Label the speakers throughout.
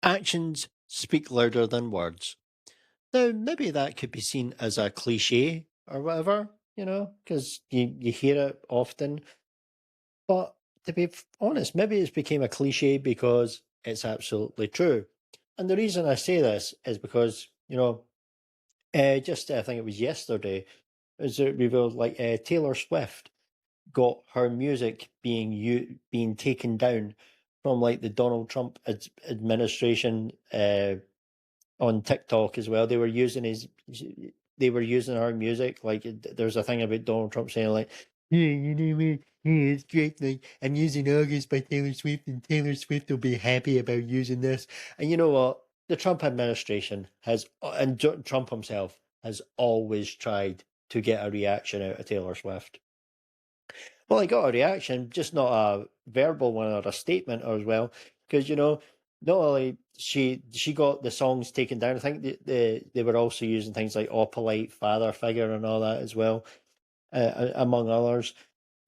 Speaker 1: Actions speak louder than words. Now, maybe that could be seen as a cliche or whatever, because you hear it often. But to be honest, maybe it's became a cliche because it's absolutely true. And the reason I say this is because, just I think it was yesterday, is it revealed like Taylor Swift got her music being taken down from like the Donald Trump administration on TikTok as well. They were using her music. Like there's a thing about Donald Trump saying like, "Yeah, you know what? Yeah, it's great. Like I'm using August by Taylor Swift, and Taylor Swift will be happy about using this." And you know what? The Trump administration has, and Trump himself has always tried to get a reaction out of Taylor Swift. Well, I got a reaction, just not a verbal one or a statement as well, because not only she got the songs taken down. I think they were also using things like "Oh Polite Father Figure" and all that as well, among others.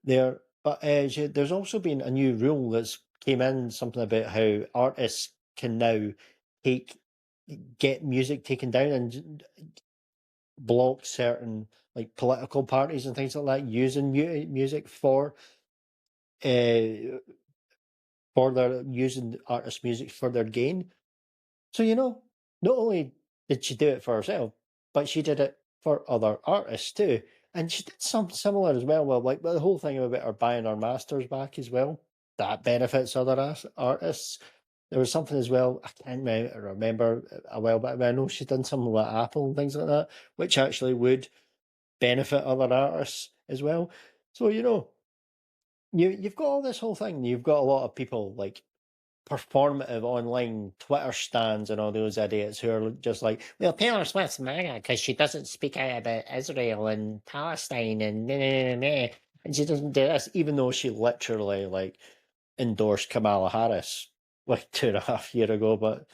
Speaker 1: But there's also been a new rule that's came in, something about how artists can now take get music taken down and block certain like political parties and things like that using music uh, for their using artist music for their gain. So not only did she do it for herself, but she did it for other artists too. And she did something similar as well. Well, like the whole thing about her buying her masters back as well. That benefits other artists. There was something as well. I can't remember a while back. But I know she's done something with Apple and things like that, which actually would benefit other artists as well. So you've got all this whole thing. You've got a lot of people like performative online Twitter stands and all those idiots who are just like, well, Taylor Swift's MAGA because she doesn't speak out about Israel and Palestine and nah, nah, nah, nah. And she doesn't do this, even though she literally like endorsed Kamala Harris like 2.5 years ago. But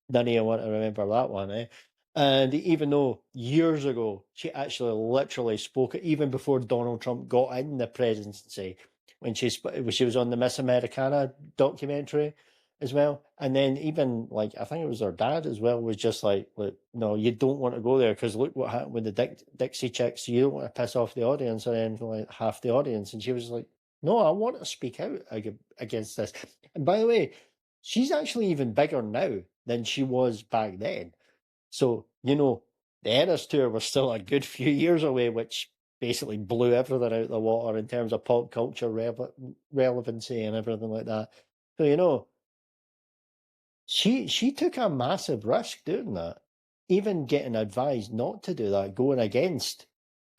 Speaker 1: none of you want to remember that one, eh? And even though years ago she actually literally spoke, even before Donald Trump got in the presidency, when she was on the Miss Americana documentary as well, and then even like I think it was her dad as well was just like no, you don't want to go there because look what happened with the Dixie Chicks. You don't want to piss off the audience or anything like half the audience, and she was like, no, I want to speak out against this. And by the way, she's actually even bigger now than she was back then. So, the Eras Tour was still a good few years away, which basically blew everything out of the water in terms of pop culture relevancy and everything like that. So, she took a massive risk doing that, even getting advised not to do that, going against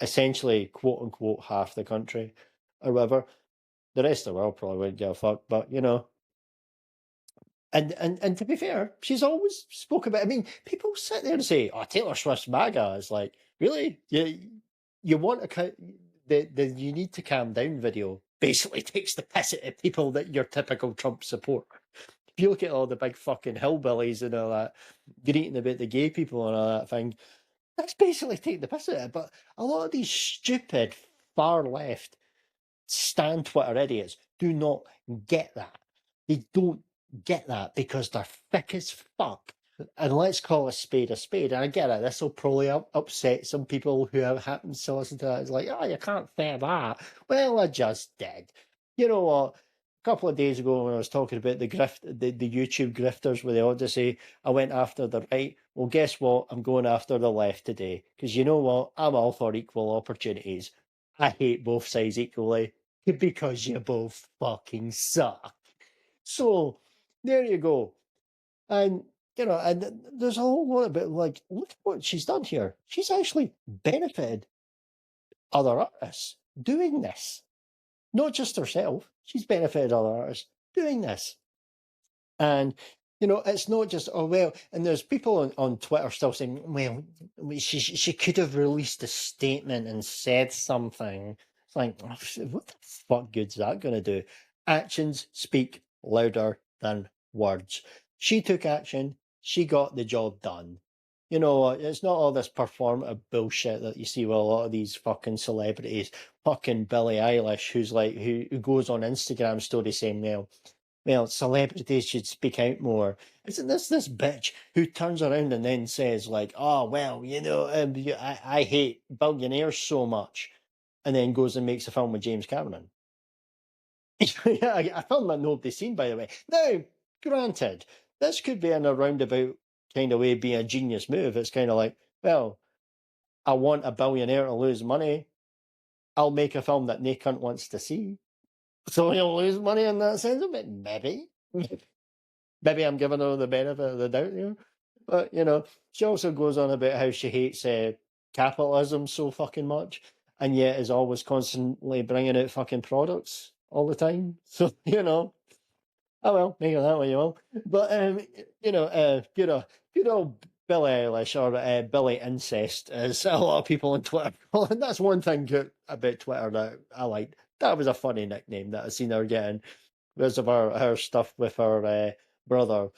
Speaker 1: essentially quote unquote half the country or whatever. The rest of the world probably wouldn't give a fuck, but and to be fair, she's always spoke about. I mean, people sit there and say, "Oh, Taylor Swift's MAGA." It's like, really, you want the "you need to calm down" video basically takes the piss out of people that your typical Trump support. If you look at all the big fucking hillbillies and all that greeting about the gay people and all that thing, that's basically taking the piss out of it. But a lot of these stupid far left stand Twitter idiots do not get that. They don't get that because they're thick as fuck. And let's call a spade a spade. And I get it. This will probably upset some people who have happened to listen to that. It's like, oh, you can't say that. Well, I just did. You know what? A couple of days ago, when I was talking about the YouTube grifters with the Odyssey, I went after the right. Well, guess what? I'm going after the left today because you know what? I'm all for equal opportunities. I hate both sides equally because you both fucking suck. So there you go. And and there's a whole lot of it like, look at what she's done here. She's actually benefited other artists doing this. Not just herself. She's benefited other artists doing this. And it's not just and there's people on Twitter still saying, well, she could have released a statement and said something. It's like, oh, what the fuck good's that gonna do? Actions speak louder than words. She took action, she got the job done. It's not all this performative bullshit that you see with a lot of these fucking celebrities. Fucking Billie Eilish, who's like who goes on Instagram story saying, well, well, celebrities should speak out more. Isn't this bitch who turns around and then says like, oh well, I hate billionaires so much, and then goes and makes a film with James Cameron. Yeah, a film that nobody's seen, by the way. Now, granted, this could be in a roundabout kind of way be a genius move. It's kind of like, well, I want a billionaire to lose money. I'll make a film that no cunt wants to see. So he'll lose money in that sense, but maybe. Maybe I'm giving her the benefit of the doubt here. But, she also goes on about how she hates capitalism so fucking much, and yet is always constantly bringing out fucking products all the time. So, oh well, make it that way you will. But, good old Billie Eilish, or Billy Incest, as a lot of people on Twitter call it. That's one thing about Twitter that I liked. That was a funny nickname that I seen her getting because of her stuff with her brother.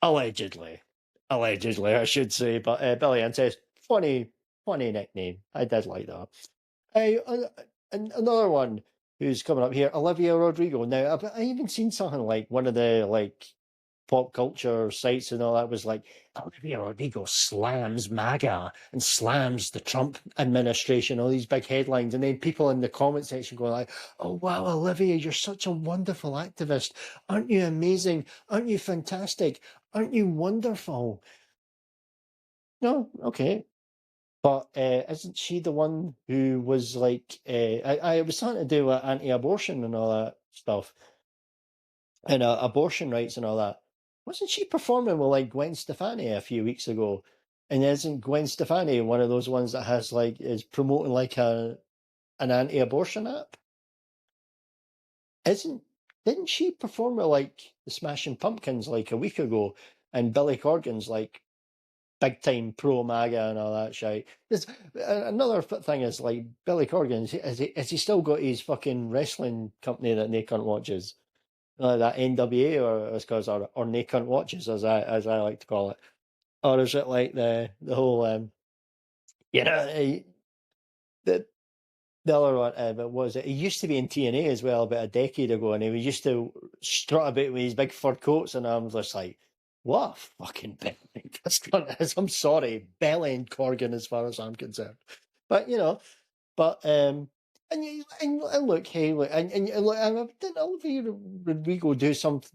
Speaker 1: Allegedly. Allegedly, I should say. But Billy Incest, funny, funny nickname. I did like that. Another one who's coming up here, Olivia Rodrigo. Now, I even seen something like one of the pop culture sites and all that was like, Olivia Rodrigo slams MAGA and slams the Trump administration, all these big headlines. And then people in the comment section going like, oh, wow, Olivia, you're such a wonderful activist. Aren't you amazing? Aren't you fantastic? Aren't you wonderful? No, okay. But isn't she the one who was like, I was something to do with anti-abortion and all that stuff, and abortion rights and all that? Wasn't she performing with like Gwen Stefani a few weeks ago? And isn't Gwen Stefani one of those ones that has like is promoting like an anti-abortion app? Isn't didn't she perform with like the Smashing Pumpkins like a week ago? And Billy Corgan's like big time pro MAGA and all that shit. There's another thing is like Billy Corgan. Has he still got his fucking wrestling company that no cunt watches? That NWA or it's called or no cunt watches as I like to call it, or is it like the whole the the other one, but was it? He used to be in TNA as well about a decade ago, and he was used to strut about with his big fur coats, and I'm just like, what a fucking belly this cunt is. I'm sorry, belly Corgan as far as I'm concerned. But but and look, hey, look, and look, didn't Olivia Rodrigo do something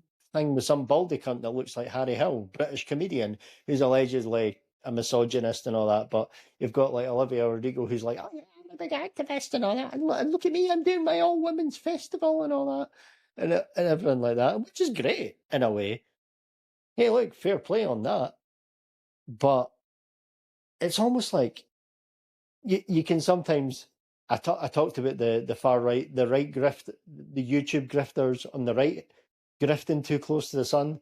Speaker 1: with some baldy cunt that looks like Harry Hill, British comedian who's allegedly a misogynist and all that? But you've got like Olivia Rodrigo who's like, oh yeah, I'm a big activist and all that, and look at me, I'm doing my all women's festival and all that, and everything like that, which is great in a way. Hey, look, fair play on that, but it's almost like you can sometimes. I talked about the far right, the right grift, the YouTube grifters on the right, grifting too close to the sun.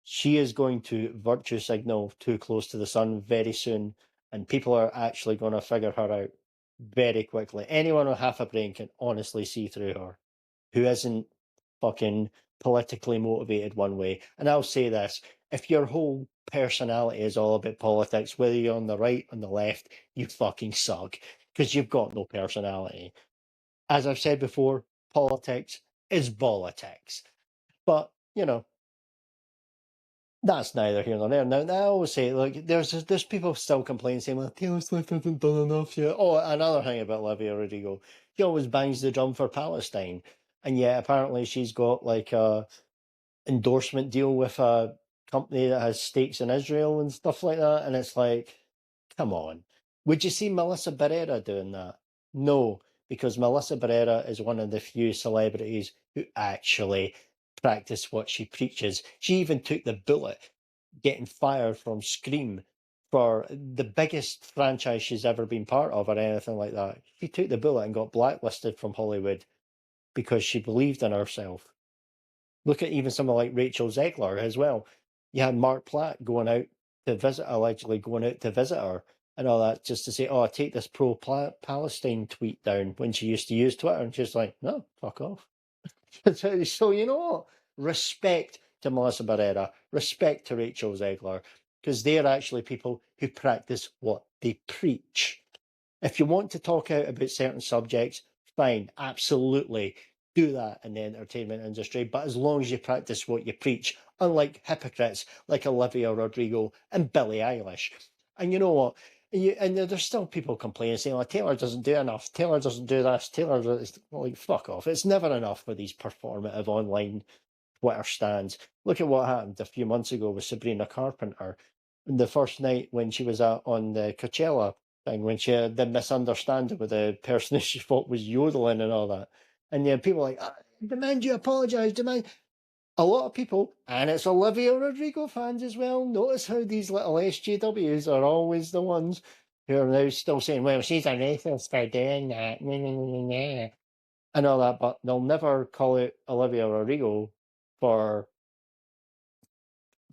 Speaker 1: She is going to virtue signal too close to the sun very soon, and people are actually going to figure her out very quickly. Anyone with half a brain can honestly see through her who isn't fucking politically motivated one way. And I'll say this, if your whole personality is all about politics, whether you're on the right, on the left, you fucking suck because you've got no personality. As I've said before, politics is politics. But, that's neither here nor there. Now, I always say, like, there's people still complaining, saying, well, Taylor Swift hasn't done enough yet. Oh, another thing about Olivia Rodrigo, she always bangs the drum for Palestine, and yet apparently she's got like a endorsement deal with a company that has stakes in Israel and stuff like that, and it's like, come on. Would you see Melissa Barrera doing that? No, because Melissa Barrera is one of the few celebrities who actually practice what she preaches. She even took the bullet getting fired from Scream for the biggest franchise she's ever been part of or anything like that. She took the bullet and got blacklisted from Hollywood because she believed in herself. Look at even someone like Rachel Zegler as well. You had Mark Platt going out to visit, allegedly going out to visit her and all that, just to say, oh, take this pro Palestine tweet down when she used to use Twitter. And she's like, no, fuck off. So, you know what? Respect to Melissa Barrera, respect to Rachel Zegler, because they're actually people who practice what they preach. If you want to talk out about certain subjects, fine, absolutely. do that in the entertainment industry, but as long as you practice what you preach, unlike hypocrites like Olivia Rodrigo and Billie Eilish. And you know what? And there's still people complaining, saying, "Oh, Taylor doesn't do enough. Taylor doesn't do this. Taylor does." Like, fuck off. It's never enough for these performative online Twitter stands. Look at what happened a few months ago with Sabrina Carpenter. The first night when she was out on the Coachella thing, when she had the misunderstanding with the person that she thought was yodeling and all that. And yeah, people were like, demand you apologise, demand. A lot of people, and it's Olivia Rodrigo fans as well, notice how these little SJWs are always the ones who are now still saying, well, she's a racist for doing that, and all that, but they'll never call it Olivia Rodrigo for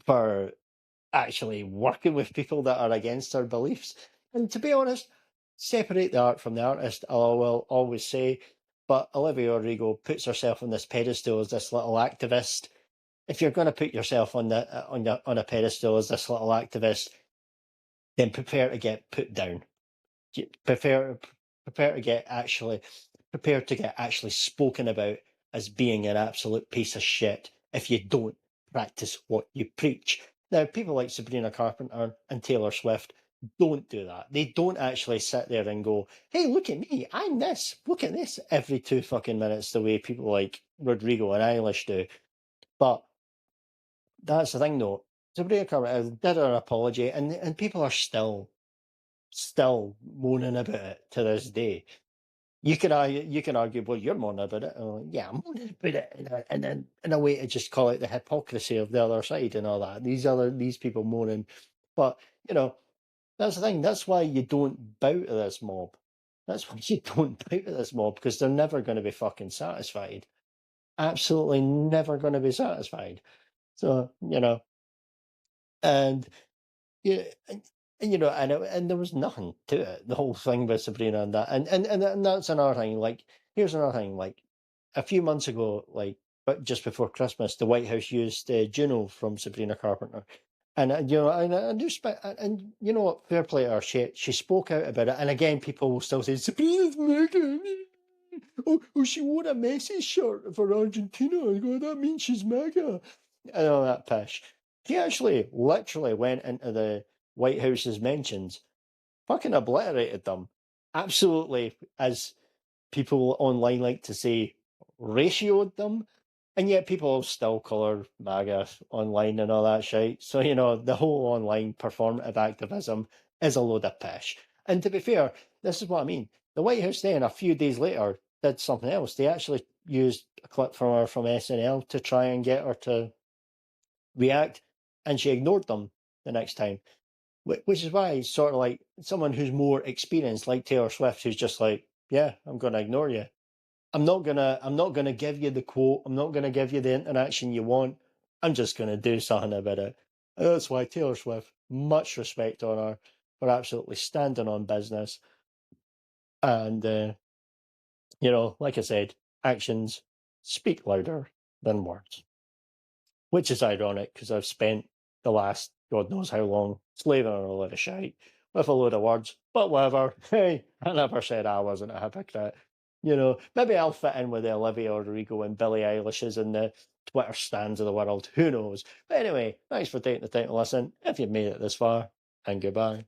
Speaker 1: for actually working with people that are against her beliefs. And to be honest, separate the art from the artist, I will always say. But Olivia Rodrigo puts herself on this pedestal as this little activist. If you're going to put yourself on a pedestal as this little activist, then prepare to get put down. Prepare prepare to get actually prepare to get actually spoken about as being an absolute piece of shit if you don't practice what you preach. Now, people like Sabrina Carpenter and Taylor Swift don't do that. They don't actually sit there and go, "Hey, look at me, I'm this. Look at this," every 2 fucking minutes, the way people like Rodrigo and Eilish do. But that's the thing, though. Sabrina Carpenter did her apology, and people are still moaning about it to this day. You can argue, well, you're moaning about it. Oh, yeah, I'm moaning about it in a way to just call out the hypocrisy of the other side and all that. These people moaning, but you know that's the thing. That's why you don't bow to this mob. That's why you don't bow to this mob, because they're never going to be fucking satisfied. Absolutely never going to be satisfied. So and yeah, and there was nothing to it. The whole thing with Sabrina and that, and that's another thing. Like, here's another thing. Like, a few months ago, like, but just before Christmas, the White House used Juno from Sabrina Carpenter, and and I do respect, and you know what? Fair play to her. She spoke out about it, and again, people will still say Sabrina's mega. Oh, she wore a Messi shirt for Argentina. I go, that means she's mega. And all that pish. She actually literally went into the White House's mentions, fucking obliterated them. Absolutely, as people online like to say, ratioed them. And yet people still call her MAGA online and all that shit. So, the whole online performative activism is a load of pish. And to be fair, this is what I mean. The White House then, a few days later, did something else. They actually used a clip from her from SNL to try and get her to react, and she ignored them the next time. Which is why, sort of like someone who's more experienced, like Taylor Swift, who's just like, yeah, I'm going to ignore you. I'm not gonna give you the quote. I'm not gonna give you the interaction you want. I'm just gonna do something about it. And that's why Taylor Swift, much respect on her for absolutely standing on business. And like I said, actions speak louder than words. Which is ironic, because I've spent the last God knows how long slaving on a load of shite with a load of words. But whatever. Hey, I never said I wasn't a hypocrite. Maybe I'll fit in with the Olivia Rodrigo and Billie Eilish's in the Twitter stands of the world. Who knows? But anyway, thanks for taking the time to listen. If you've made it this far, and goodbye.